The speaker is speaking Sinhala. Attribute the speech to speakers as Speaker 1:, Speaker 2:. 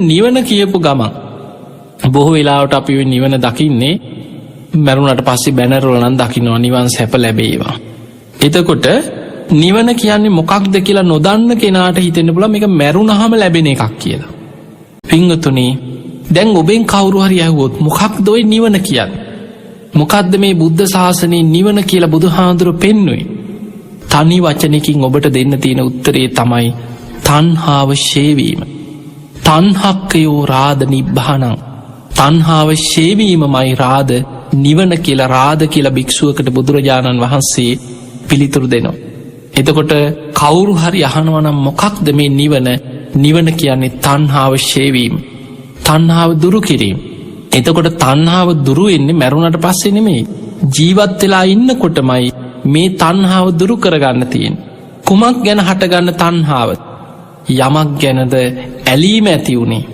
Speaker 1: නිවන කියපු ගමන් බොහෝ වෙලාවට අපි නිවන දකින්නේ මැරුණට පස්සේ බැනරවල නම් දකින්නවා නිවන් සැප ලැබේවා. එතකොට නිවන කියන්නේ මොකක්ද කියලා නොදන්න කෙනාට හිතෙන්න පුළුවන් මේක මැරුණාම ලැබෙන එකක් කියලා. පින්වතුනි, දැන් ඔබෙන් කවුරු හරි ඇහුවොත් මොකක්ද ඔය නිවන කියන්නේ? මොකක්ද මේ බුද්ධ ශාසනයේ නිවන කියලා බුදුහාඳුරෝ පෙන්වුවේ? තනි වචනකින් ඔබට දෙන්න තියෙන උත්තරේ තමයි තණ්හාව ෂේ වීම. තණ්හක්කයෝ රාද නිබ්බානං. තණ්හාව ෂේ වීමමයි රාද නිවන කියලා රාද කියලා භික්ෂුවකට බුදුරජාණන් වහන්සේ පිළිතුරු දෙනවා. එතකොට කවුරු හරි අහනවා නම් මොකක්ද මේ නිවන කියන්නේ තණ්හාව ෂේ වීම. තණ්හාව දුරු කිරීම. එතකොට තණ්හාව දුරු වෙන්නේ මැරුණට පස්සේ නෙමෙයි. ජීවත් වෙලා ඉන්නකොටමයි මේ තණ්හාව දුරු කරගන්න තියෙන්නේ. කුමක් ගැන හටගන්න තණ්හාව? යමක් ගැනද ඇලීම ඇති වුණේ?